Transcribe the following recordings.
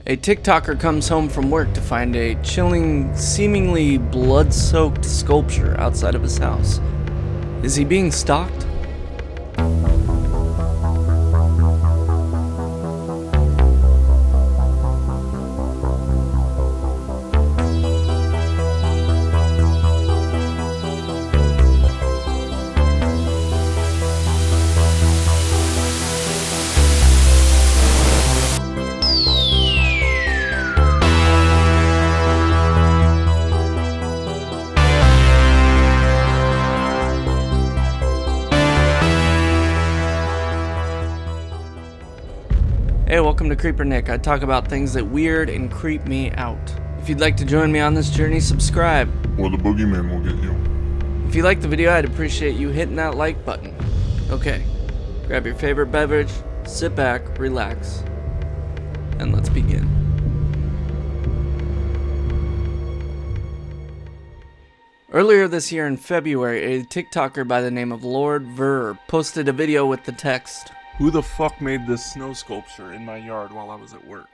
A TikToker comes home from work to find a chilling, seemingly blood-soaked sculpture outside of his house. Is he being stalked? Hey, welcome to Creeper Nick. I talk about things that weird and creep me out. If you'd like to join me on this journey, subscribe. Or the boogeyman will get you. If you like the video, I'd appreciate you hitting that like button. Okay, grab your favorite beverage, sit back, relax, and let's begin. Earlier this year in February, a TikToker by the name of LordVirr posted a video with the text, Who the fuck made this snow sculpture in my yard while I was at work?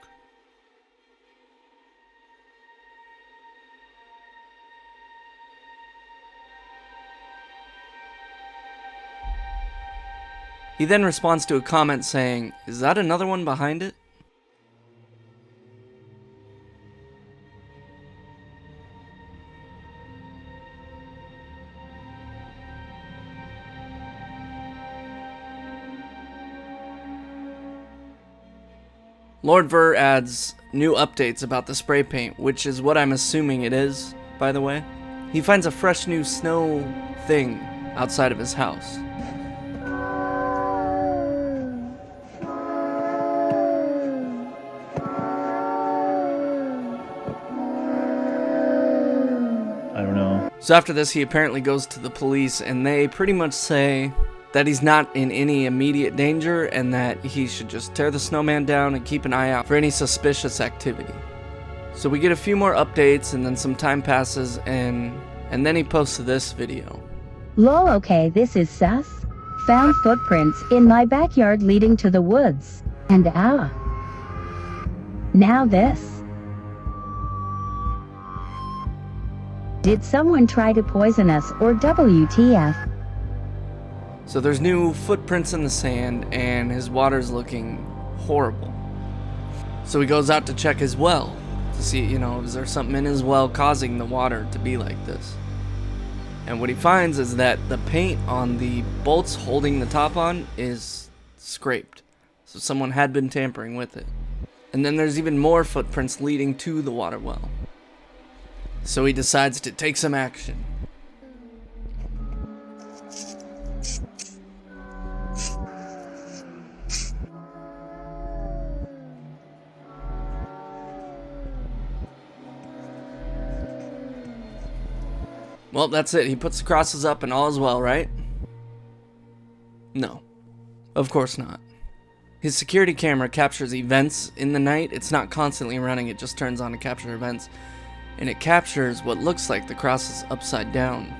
He then responds to a comment saying, "Is that another one behind it?" LordVirr adds new updates about the spray paint, which is what I'm assuming it is, by the way. He finds a fresh new snow thing outside of his house. I don't know. So after this, he apparently goes to the police, and they pretty much say that he's not in any immediate danger and that he should just tear the snowman down and keep an eye out for any suspicious activity. So we get a few more updates, and then some time passes, and then he posts this video. Lol, okay, this is sus. Found footprints in my backyard leading to the woods. And now this. Did someone try to poison us or WTF? So there's new footprints in the sand, and his water's looking horrible. So he goes out to check his well to see, is there something in his well causing the water to be like this? And what he finds is that the paint on the bolts holding the top on is scraped. So someone had been tampering with it. And then there's even more footprints leading to the water well. So he decides to take some action. Well, that's it. He puts the crosses up and all is well, right? No. Of course not. His security camera captures events in the night. It's not constantly running, it just turns on to capture events. And it captures what looks like the crosses upside down.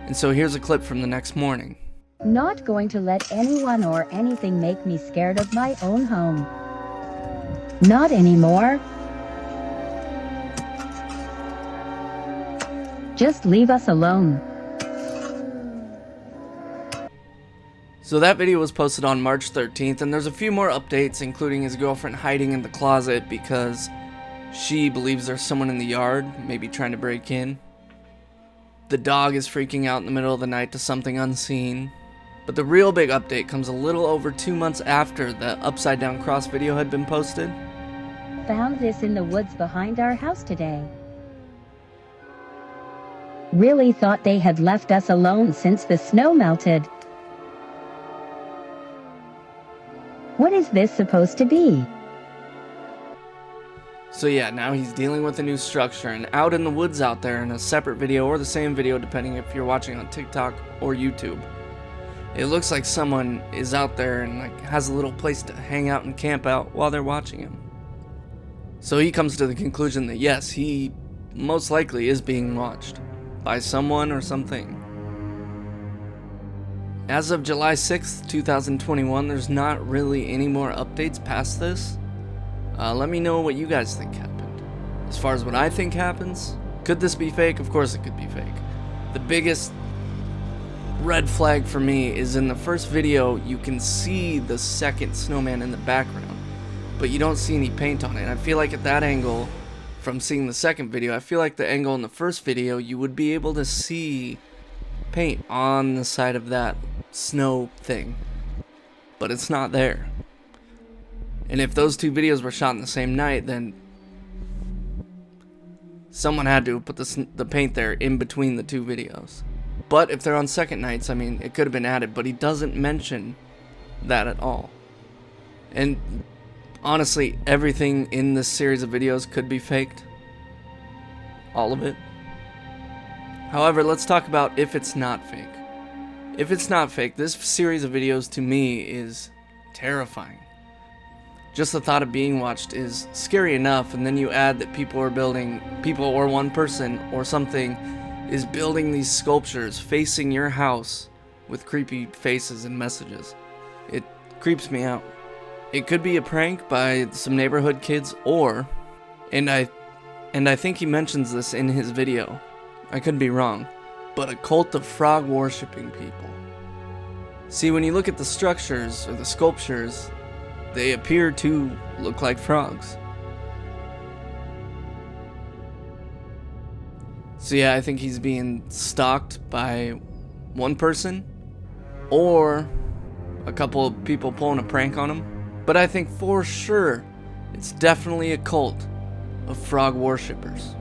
And so here's a clip from the next morning. Not going to let anyone or anything make me scared of my own home. Not anymore. Just leave us alone. So that video was posted on March 13th, and there's a few more updates, including his girlfriend hiding in the closet because she believes there's someone in the yard, maybe trying to break in. The dog is freaking out in the middle of the night to something unseen. But the real big update comes a little over 2 months after the upside down cross video had been posted. Found this in the woods behind our house today. Really thought they had left us alone since the snow melted. What is this supposed to be? So yeah, now he's dealing with a new structure, and out in the woods out there in a separate video or the same video depending if you're watching on TikTok or YouTube. It looks like someone is out there and has a little place to hang out and camp out while they're watching him. So he comes to the conclusion that yes, he most likely is being watched by someone or something. As of July 6th, 2021, there's not really any more updates past this. Let me know what you guys think happened. As far as what I think happens, could this be fake? Of course it could be fake. The biggest red flag for me is in the first video, you can see the second snowman in the background, but you don't see any paint on it. And I feel like at that angle, from seeing the second video, I feel like the angle in the first video, you would be able to see paint on the side of that snow thing, but it's not there. And if those two videos were shot in the same night, then someone had to put the paint there in between the two videos. But if they're on second nights, I mean, it could have been added, but he doesn't mention that at all. And honestly, everything in this series of videos could be faked. All of it. However, let's talk about if it's not fake. If it's not fake, this series of videos to me is terrifying. Just the thought of being watched is scary enough, and then you add that people or one person or something is building these sculptures facing your house with creepy faces and messages. It creeps me out. It could be a prank by some neighborhood kids, or, and I think he mentions this in his video, I could be wrong, but a cult of frog worshipping people. See, when you look at the structures or the sculptures, they appear to look like frogs. So yeah, I think he's being stalked by one person or a couple of people pulling a prank on him. But I think for sure it's definitely a cult of frog worshippers.